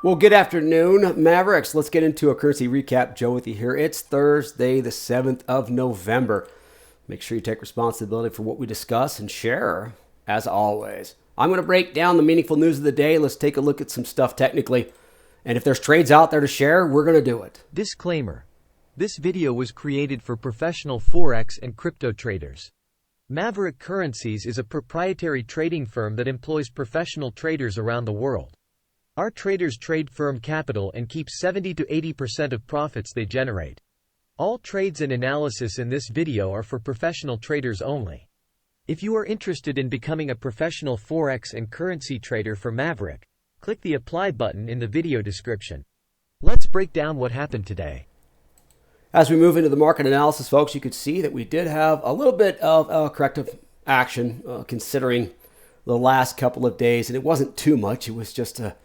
Well, good afternoon, Mavericks. Let's get into a currency recap. Joe with you here. It's Thursday, the 7th of November. Make sure you take responsibility for what we discuss and share, as always. I'm going to break down the meaningful news of the day. Let's take a look at some stuff technically. And if there's trades out there to share, we're going to do it. Disclaimer. This video was created for professional Forex and crypto traders. Maverick Currencies is a proprietary trading firm that employs professional traders around the world. Our traders trade firm capital and keep 70 to 80% of profits they generate. All trades and analysis in this video are for professional traders only. If you are interested in becoming a professional Forex and currency trader for Maverick, click the apply button in the video description. Let's break down what happened today. As we move into the market analysis, folks, you could see that we did have a little bit of corrective action considering the last couple of days, and it wasn't too much. It was just a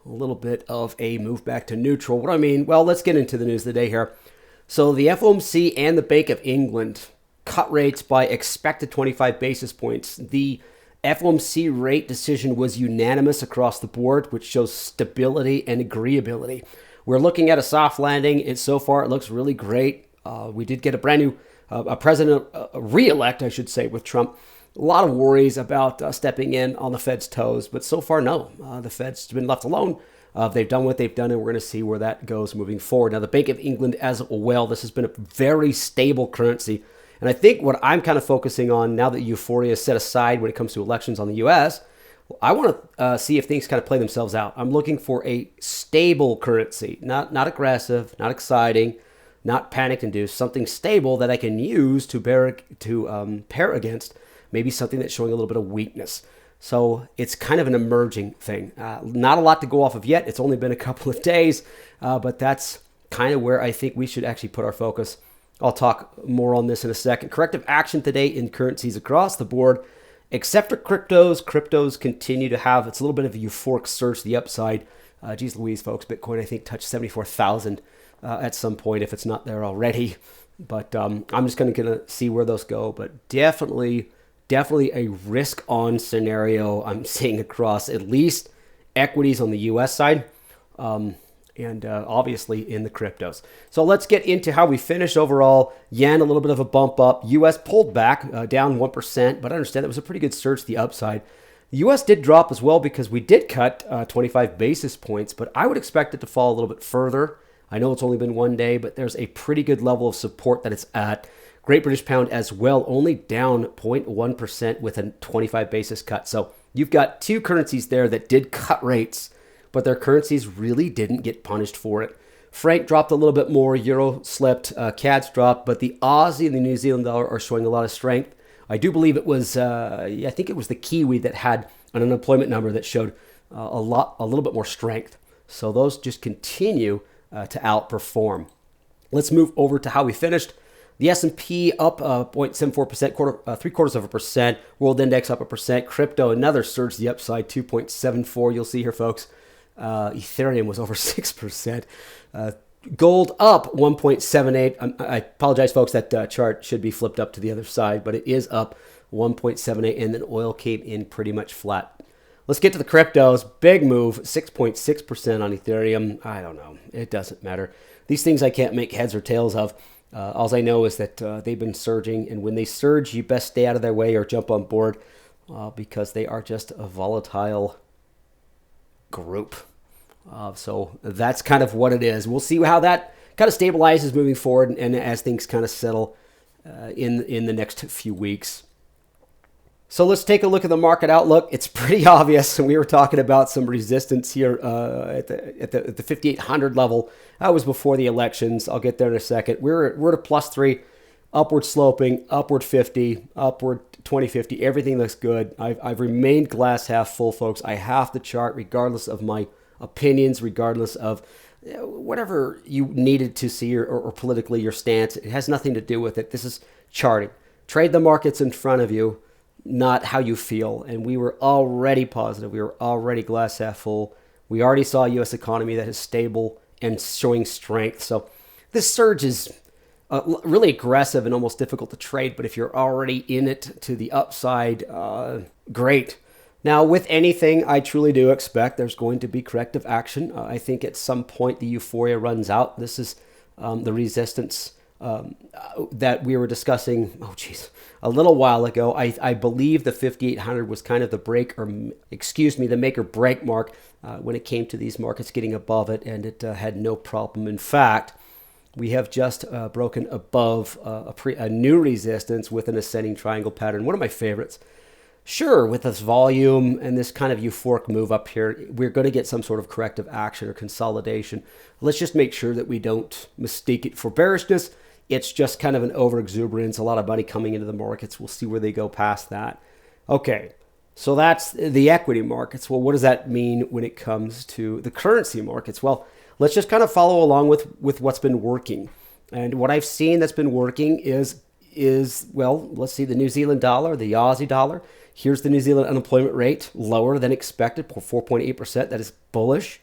little bit of a move back to neutral. What do I mean? Well, let's get into the news of the day here. So the FOMC and the Bank of England cut rates by expected 25 basis points. The FOMC rate decision was unanimous across the board, which shows stability and agreeability. We're looking at a soft landing, and so far it looks really great. We did get a brand new president, re-elect, I should say, with Trump. A lot of worries about stepping in on the Fed's toes, but so far, no. The Fed's been left alone. They've done what they've done, and we're going to see where that goes moving forward. Now, the Bank of England as well, this has been a very stable currency. And I think what I'm kind of focusing on now that euphoria is set aside when it comes to elections on the U.S., I want to see if things kind of play themselves out. I'm looking for a stable currency, not aggressive, not exciting, not panic-induced, something stable that I can use to pair against maybe something that's showing a little bit of weakness. So it's kind of an emerging thing. Not a lot to go off of yet. It's only been a couple of days, but that's kind of where I think we should actually put our focus. I'll talk more on this in a second. Corrective action today in currencies across the board, except for cryptos. Cryptos continue to have, it's a little bit of a euphoric surge to the upside. Geez Louise, folks, Bitcoin, I think, touched 74,000 at some point if it's not there already. But I'm just going to see where those go. But definitely a risk-on scenario I'm seeing across at least equities on the U.S. side and obviously in the cryptos. So let's get into how we finished overall. Yen, a little bit of a bump up. U.S. pulled back, down 1%, but I understand it was a pretty good surge to the upside. The U.S. did drop as well because we did cut 25 basis points, but I would expect it to fall a little bit further. I know it's only been one day, but there's a pretty good level of support that it's at. Great British Pound as well, only down 0.1% with a 25 basis cut. So you've got two currencies there that did cut rates, but their currencies really didn't get punished for it. Franc dropped a little bit more, Euro slipped, CAD's dropped, but the Aussie and the New Zealand dollar are showing a lot of strength. I do believe it was, I think it was the Kiwi that had an unemployment number that showed a little bit more strength. So those just continue to outperform. Let's move over to how we finished. The S&P up 0.74%, 0.75%. World Index up 1%. Crypto, another surge to the upside, 2.74. You'll see here, folks. Ethereum was over 6%. Gold up 1.78. I apologize, folks. That chart should be flipped up to the other side, but it is up 1.78, and then oil came in pretty much flat. Let's get to the cryptos. Big move, 6.6% on Ethereum. I don't know. It doesn't matter. These things I can't make heads or tails of. All I know is that they've been surging, and when they surge, you best stay out of their way or jump on board because they are just a volatile group. So that's kind of what it is. We'll see how that kind of stabilizes moving forward and as things kind of settle in the next few weeks. So let's take a look at the market outlook. It's pretty obvious. We were talking about some resistance here at the 5,800 level. That was before the elections. I'll get there in a second. We're at a +3, upward sloping, upward 50, upward 2050. Everything looks good. I've remained glass half full, folks. I have to chart regardless of my opinions, regardless of whatever you needed to see or politically your stance. It has nothing to do with it. This is charting. Trade the markets in front of you, not how you feel. And we were already positive. We were already glass half full. We already saw a U.S. economy that is stable and showing strength. So this surge is really aggressive and almost difficult to trade. But if you're already in it to the upside, great. Now, with anything, I truly do expect there's going to be corrective action. I think at some point the euphoria runs out. This is the resistance that we were discussing, a little while ago. I believe the 5,800 was kind of the the make or break mark when it came to these markets getting above it, and it had no problem. In fact, we have just broken above a new resistance with an ascending triangle pattern. One of my favorites. Sure, with this volume and this kind of euphoric move up here, we're going to get some sort of corrective action or consolidation. Let's just make sure that we don't mistake it for bearishness. It's just kind of an overexuberance, a lot of money coming into the markets. We'll see where they go past that. Okay, so that's the equity markets. Well, what does that mean when it comes to the currency markets? Well, let's just kind of follow along with what's been working. And what I've seen that's been working is well, let's see, the New Zealand dollar, the Aussie dollar. Here's the New Zealand unemployment rate, lower than expected, 4.8%. That is bullish.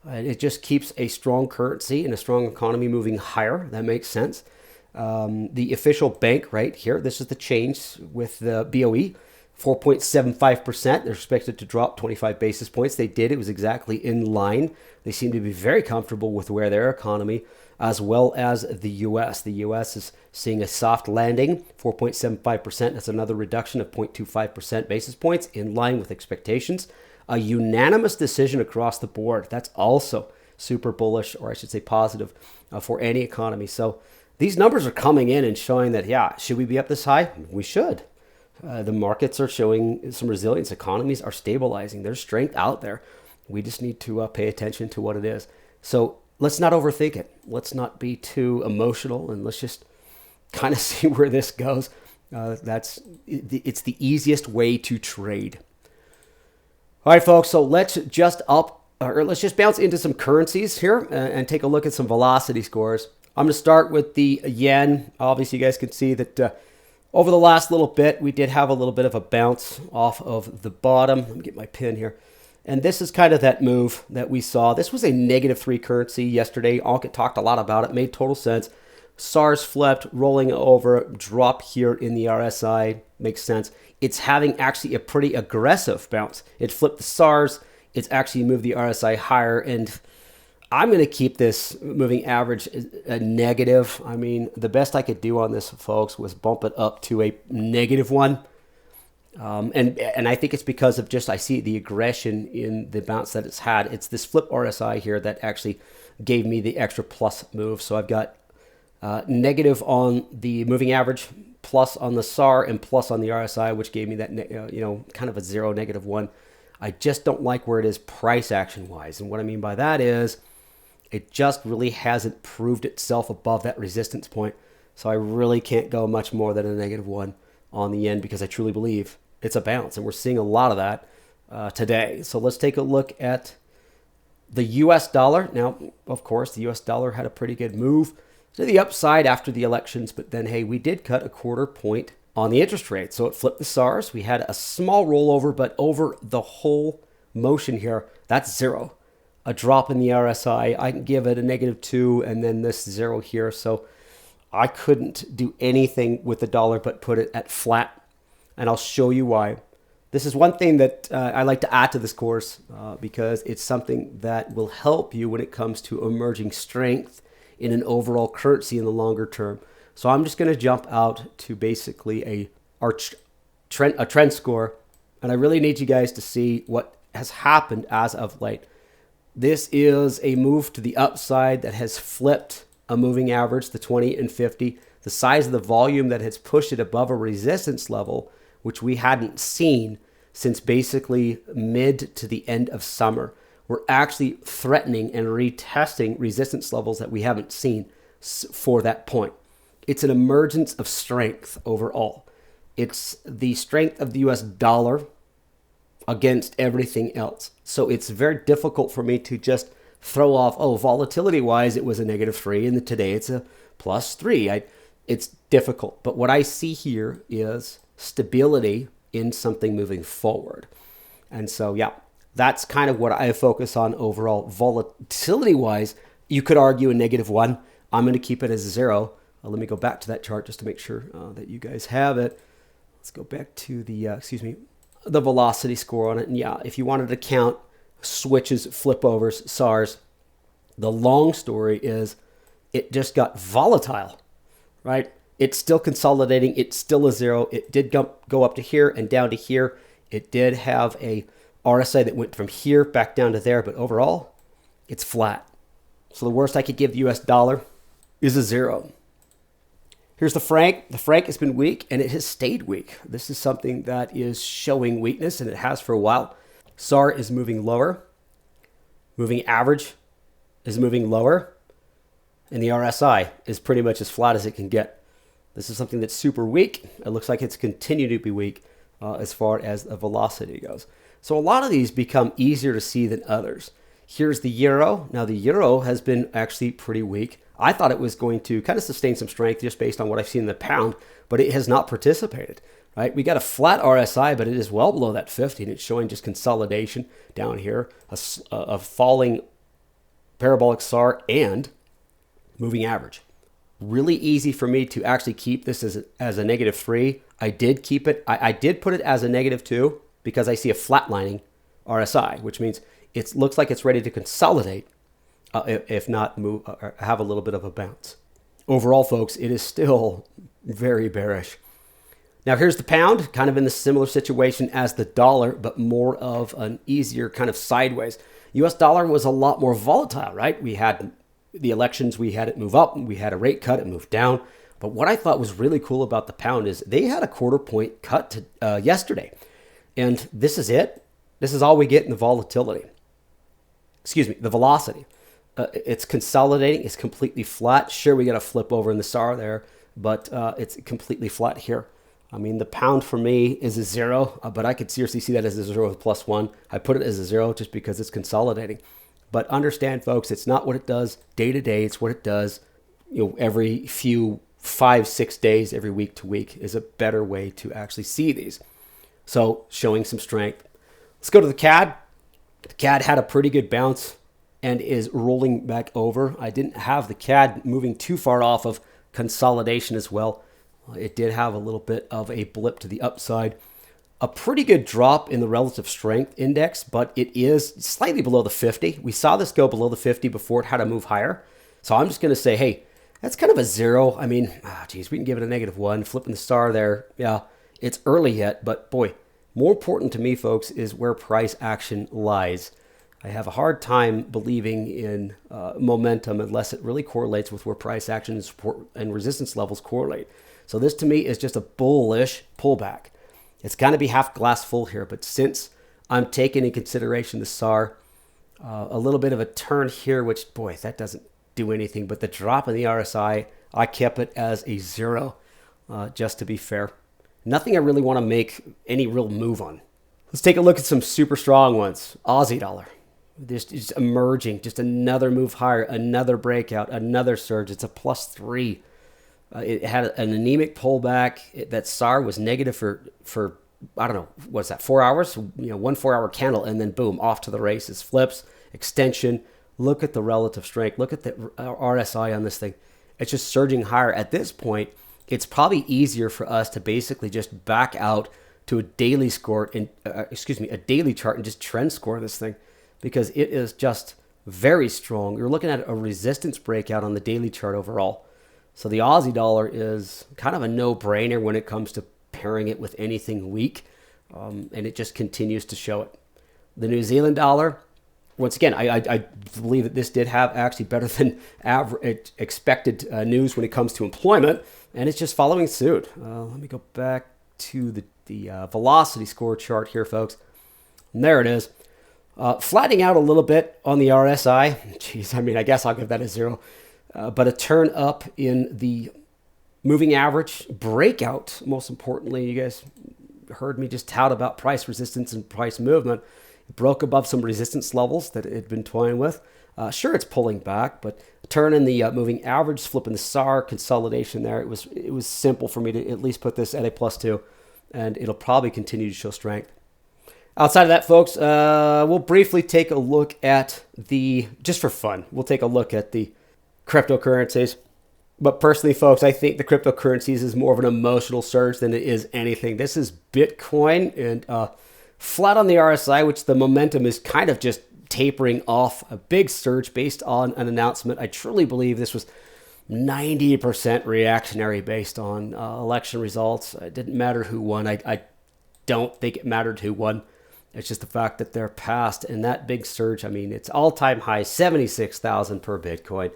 It just keeps a strong currency and a strong economy moving higher. That makes sense. The official bank right here, this is the change with the BOE, 4.75%. They're expected to drop 25 basis points. They did. It was exactly in line. They seem to be very comfortable with where their economy, as well as the U.S. The U.S. is seeing a soft landing, 4.75%. That's another reduction of 0.25% basis points, in line with expectations. A unanimous decision across the board. That's also super bullish, or I should say positive, for any economy. So these numbers are coming in and showing that, yeah, should we be up this high? We should. The markets are showing some resilience. Economies are stabilizing. There's strength out there. We just need to pay attention to what it is. So let's not overthink it. Let's not be too emotional, and let's just kind of see where this goes. It's the easiest way to trade. All right, folks. So let's just bounce into some currencies here and take a look at some velocity scores. I'm going to start with the yen. Obviously, you guys can see that over the last little bit, we did have a little bit of a bounce off of the bottom. Let me get my pin here. And this is kind of that move that we saw. This was a -3 currency yesterday. Ankit talked a lot about it. Made total sense. SARS flipped, rolling over, drop here in the RSI. Makes sense. It's having actually a pretty aggressive bounce. It flipped the SARS. It's actually moved the RSI higher. And I'm going to keep this moving average a negative. I mean, the best I could do on this, folks, was bump it up to a -1. And I think it's because of I see the aggression in the bounce that it's had. It's this flip RSI here that actually gave me the extra plus move. So I've got negative on the moving average, plus on the SAR, and plus on the RSI, which gave me that, kind of a 0, -1. I just don't like where it is price action wise. And what I mean by that is it just really hasn't proved itself above that resistance point. So I really can't go much more than a -1 on the yen, because I truly believe it's a bounce, and we're seeing a lot of that today. So let's take a look at the US dollar. Now, of course, the US dollar had a pretty good move to the upside after the elections, but then, hey, we did cut a 1/4 point on the interest rate. So it flipped the SARS. We had a small rollover, but over the whole motion here, that's 0. A drop in the RSI, I can give it a -2, and then this 0 here. So I couldn't do anything with the dollar but put it at flat, and I'll show you why. This is one thing that I like to add to this course because it's something that will help you when it comes to emerging strength in an overall currency in the longer term. So I'm just going to jump out to basically a trend score, and I really need you guys to see what has happened as of late. This is a move to the upside that has flipped a moving average, the 20 and 50. The size of the volume that has pushed it above a resistance level, which we hadn't seen since basically mid to the end of summer. We're actually threatening and retesting resistance levels that we haven't seen for that point. It's an emergence of strength overall. It's the strength of the US dollar against everything else. So it's very difficult for me to just throw off, volatility wise, it was a -3, and today it's a +3. It's difficult. But what I see here is stability in something moving forward. And so, yeah, that's kind of what I focus on overall. Volatility wise, you could argue a -1. I'm going to keep it as 0. Let me go back to that chart just to make sure that you guys have it. Let's go back to the, the velocity score on it. And yeah, if you wanted to count switches, flip overs, SARs, the long story is it just got volatile, right? It's still consolidating. It's still a zero. It did go up to here and down to here. It did have a RSI that went from here back down to there, but overall, it's flat. So the worst I could give the US dollar is a zero. Here's the franc. The franc has been weak, and it has stayed weak. This is something that is showing weakness, and it has for a while. SAR is moving lower. Moving average is moving lower. And the RSI is pretty much as flat as it can get. This is something that's super weak. It looks like it's continued to be weak as far as the velocity goes. So a lot of these become easier to see than others. Here's the euro. Now the euro has been actually pretty weak. I thought it was going to kind of sustain some strength just based on what I've seen in the pound, but it has not participated, right? We got a flat RSI, but it is well below that 50, and it's showing just consolidation down here, a falling parabolic SAR and moving average. Really easy for me to actually keep this as a -3. I did keep it. I did put it as a -2 because I see a flatlining RSI, which means it looks like it's ready to consolidate, if not move or have a little bit of a bounce. Overall, folks, it is still very bearish. Now, here's the pound, kind of in the similar situation as the dollar, but more of an easier kind of sideways. US dollar was a lot more volatile, right? We had the elections, we had it move up, we had a rate cut, it moved down. But what I thought was really cool about the pound is they had a 1/4 point cut yesterday. And this is it. This is all we get in the volatility. Excuse me, the velocity. It's consolidating. It's completely flat. Sure, we got a flip over in the SAR there, but it's completely flat here. I mean, the pound for me is a zero, but I could seriously see that as a zero with +1. I put it as a zero just because it's consolidating. But understand, folks, it's not what it does day to day. It's what it does, every few 5-6 days, every week to week is a better way to actually see these. So showing some strength. Let's go to the CAD. The CAD had a pretty good bounce and is rolling back over. I didn't have the CAD moving too far off of consolidation as well. It did have a little bit of a blip to the upside. A pretty good drop in the relative strength index, but it is slightly below the 50. We saw this go below the 50 before it had to move higher. So I'm just going to say, hey, that's kind of a zero. I mean, we can give it a -1. Flipping the SAR there. Yeah, it's early yet, but boy, more important to me, folks, is where price action lies. I have a hard time believing in momentum unless it really correlates with where price action and support and resistance levels correlate. So this to me is just a bullish pullback. It's going to be half glass full here, but since I'm taking in consideration the SAR, a little bit of a turn here, which, boy, that doesn't do anything. But the drop in the RSI, I kept it as a zero, just to be fair. Nothing I really want to make any real move on. Let's take a look at some super strong ones. Aussie dollar. This is emerging, just another move higher, another breakout, another surge. It's a +3. It had an anemic pullback. That SAR was negative for I don't know, what's that, 4 hours? 1 4-hour candle, and then boom, off to the races. Flips, extension. Look at the relative strength. Look at the RSI on this thing. It's just surging higher. At this point, it's probably easier for us to basically just back out to a daily score, a daily chart and just trend score this thing, because it is just very strong. You're looking at a resistance breakout on the daily chart overall. So the Aussie dollar is kind of a no-brainer when it comes to pairing it with anything weak, and it just continues to show it. The New Zealand dollar, once again, I believe that this did have actually better than average expected news when it comes to employment, and it's just following suit. Let me go back to the velocity score chart here, folks. And there it is. Flattening out a little bit on the RSI. Jeez, I guess I'll give that a zero. But a turn up in the moving average breakout. Most importantly, you guys heard me just tout about price resistance and price movement. It broke above some resistance levels that it had been toying with. Sure, it's pulling back, but a turn in the moving average, flipping the SAR, consolidation there. It was simple for me to at least put this at a +2, and it'll probably continue to show strength. Outside of that, folks, we'll briefly take a look at just for fun, we'll take a look at the cryptocurrencies. But personally, folks, I think the cryptocurrencies is more of an emotional surge than it is anything. This is Bitcoin and flat on the RSI, which the momentum is kind of just tapering off. A big surge based on an announcement. I truly believe this was 90% reactionary based on election results. It didn't matter who won. I don't think it mattered who won. It's just the fact that they're past. And that big surge, I mean, it's all-time high, 76,000 per Bitcoin.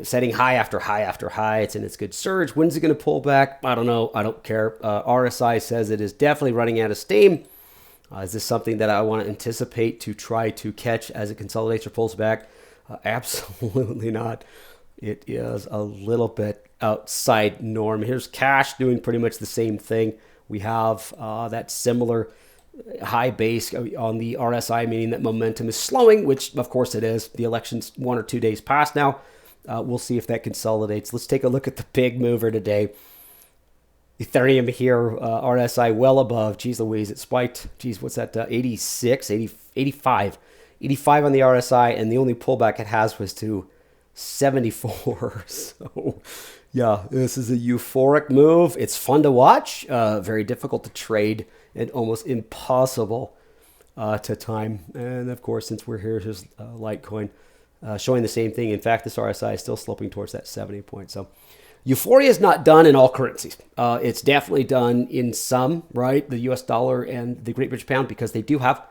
Setting high after high after high. It's in its good surge. When's it going to pull back? I don't know. I don't care. RSI says it is definitely running out of steam. Is this something that I want to anticipate to try to catch as it consolidates or pulls back? Absolutely not. It is a little bit outside norm. Here's cash doing pretty much the same thing. We have that similar high base on the RSI, meaning that momentum is slowing, which of course it is. The election's 1 or 2 days past now. We'll see if that consolidates. Let's take a look at the big mover today. Ethereum here, RSI well above. Geez Louise, it spiked. Geez, what's that? 86, 80, 85. 85 on the RSI, and the only pullback it has was to 74. So yeah, this is a euphoric move. It's fun to watch, very difficult to trade, and almost impossible to time. And of course, since we're here, here's Litecoin showing the same thing. In fact, this RSI is still sloping towards that 70 point. So euphoria is not done in all currencies. It's definitely done in some, right? The US dollar and the Great British Pound, because they do have,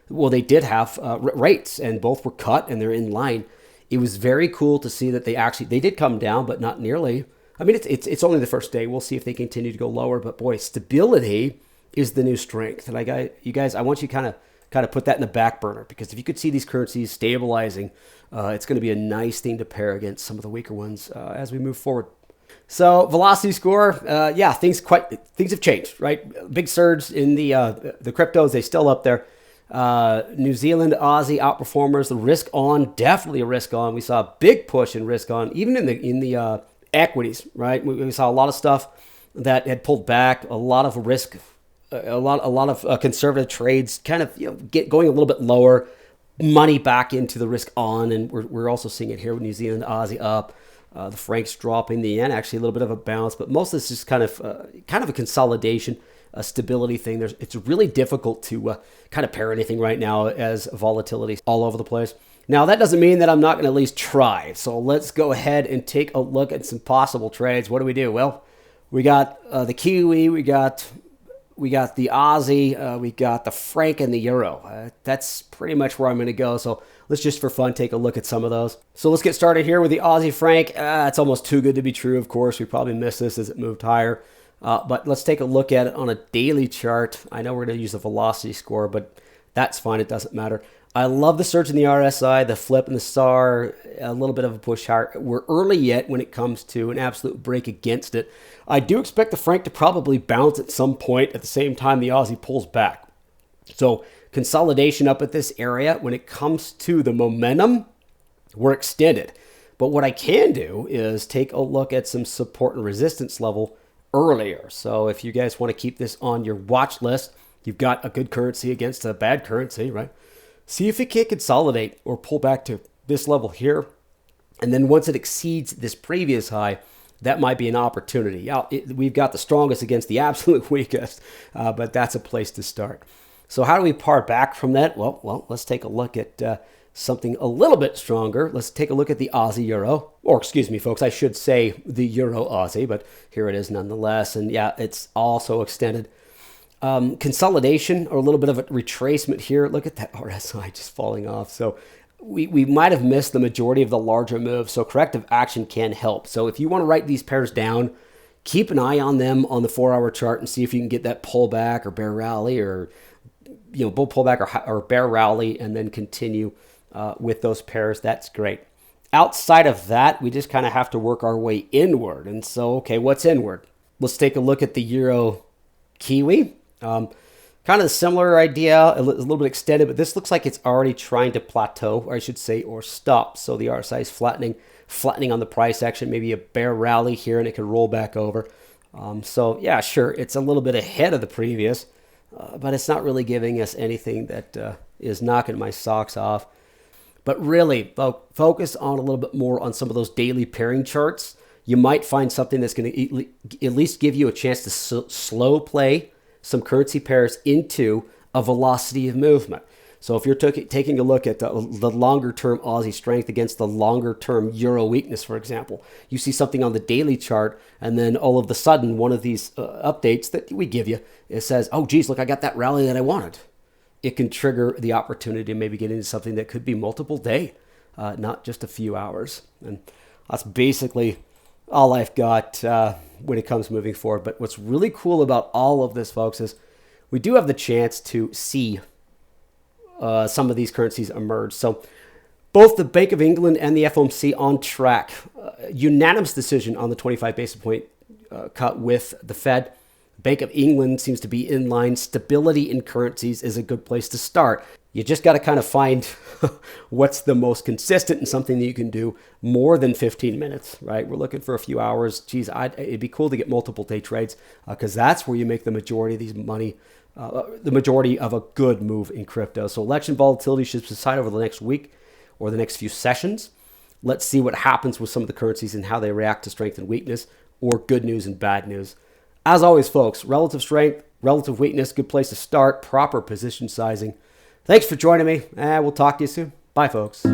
well, they did have rates, and both were cut and they're in line. It was very cool to see that they did come down, but not nearly. I mean, it's only the first day. We'll see if they continue to go lower. But boy, stability is the new strength. And you guys, I want you to kind of put that in the back burner, because if you could see these currencies stabilizing, it's going to be a nice thing to pair against some of the weaker ones as we move forward. So velocity score, things have changed, right? Big surge in the cryptos. They still up there. New Zealand, Aussie outperformers. The risk on, definitely a risk on. We saw a big push in risk on, even in the equities, right? We saw a lot of stuff that had pulled back, a lot of risk, a lot of conservative trades, kind of going a little bit lower, money back into the risk on, and we're also seeing it here with New Zealand, Aussie up, the francs dropping, the yen actually a little bit of a bounce, but most of this is kind of a consolidation, a stability thing. It's really difficult to kind of pair anything right now as volatility all over the place. Now, that doesn't mean that I'm not going to at least try. So let's go ahead and take a look at some possible trades. What do? Well, we got the Kiwi, we got the Aussie, we got the franc and the euro. That's pretty much where I'm going to go. So let's just for fun take a look at some of those. So let's get started here with the Aussie franc. It's almost too good to be true, of course. We probably missed this as it moved higher. But let's take a look at it on a daily chart. I know we're going to use the velocity score, but that's fine. It doesn't matter. I love the surge in the RSI, the flip and the SAR, a little bit of a push higher. We're early yet when it comes to an absolute break against it. I do expect the franc to probably bounce at some point at the same time the Aussie pulls back. So consolidation up at this area. When it comes to the momentum, we're extended. But what I can do is take a look at some support and resistance level earlier. So if you guys want to keep this on your watch list, you've got a good currency against a bad currency, right? See if it can consolidate or pull back to this level here. And then once it exceeds this previous high, that might be an opportunity. We've got the strongest against the absolute weakest, but that's a place to start. So how do we par back from that? Well, let's take a look at something a little bit stronger. Let's take a look at the Aussie Euro, or excuse me, folks, I should say the Euro Aussie, but here it is nonetheless. And yeah, it's also extended. Consolidation or a little bit of a retracement here. Look at that RSI just falling off. So we might have missed the majority of the larger moves. So corrective action can help. So if you want to write these pairs down, keep an eye on them on the 4-hour chart and see if you can get that pullback or bear rally, or bull pullback or bear rally, and then continue with those pairs. That's great. Outside of that, we just kind of have to work our way inward. And so, okay, what's inward? Let's take a look at the Euro Kiwi. Kind of a similar idea, a little bit extended, but this looks like it's already trying to plateau, or I should say, or stop. So the RSI is flattening on the price action, maybe a bear rally here, and it could roll back over. So yeah, sure, it's a little bit ahead of the previous, but it's not really giving us anything that is knocking my socks off. But really, focus on a little bit more on some of those daily pairing charts. You might find something that's going to at least give you a chance to slow play some currency pairs into a velocity of movement. So if you're taking a look at the longer-term Aussie strength against the longer-term Euro weakness, for example, you see something on the daily chart, and then all of a sudden, one of these updates that we give you, it says, oh, geez, look, I got that rally that I wanted. It can trigger the opportunity to maybe get into something that could be multiple day, not just a few hours. And that's basically all I've got when it comes moving forward. But what's really cool about all of this, folks, is we do have the chance to see some of these currencies emerge. So both the Bank of England and the FOMC on track. Unanimous decision on the 25 basis point cut with the Fed. Bank of England seems to be in line. Stability in currencies is a good place to start. You just got to kind of find what's the most consistent and something that you can do more than 15 minutes, right? We're looking for a few hours. Geez, it'd be cool to get multiple day trades because that's where you make the majority of these money, the majority of a good move in crypto. So election volatility should subside over the next week or the next few sessions. Let's see what happens with some of the currencies and how they react to strength and weakness, or good news and bad news. As always, folks, relative strength, relative weakness, good place to start, proper position sizing. Thanks for joining me, and we'll talk to you soon. Bye, folks.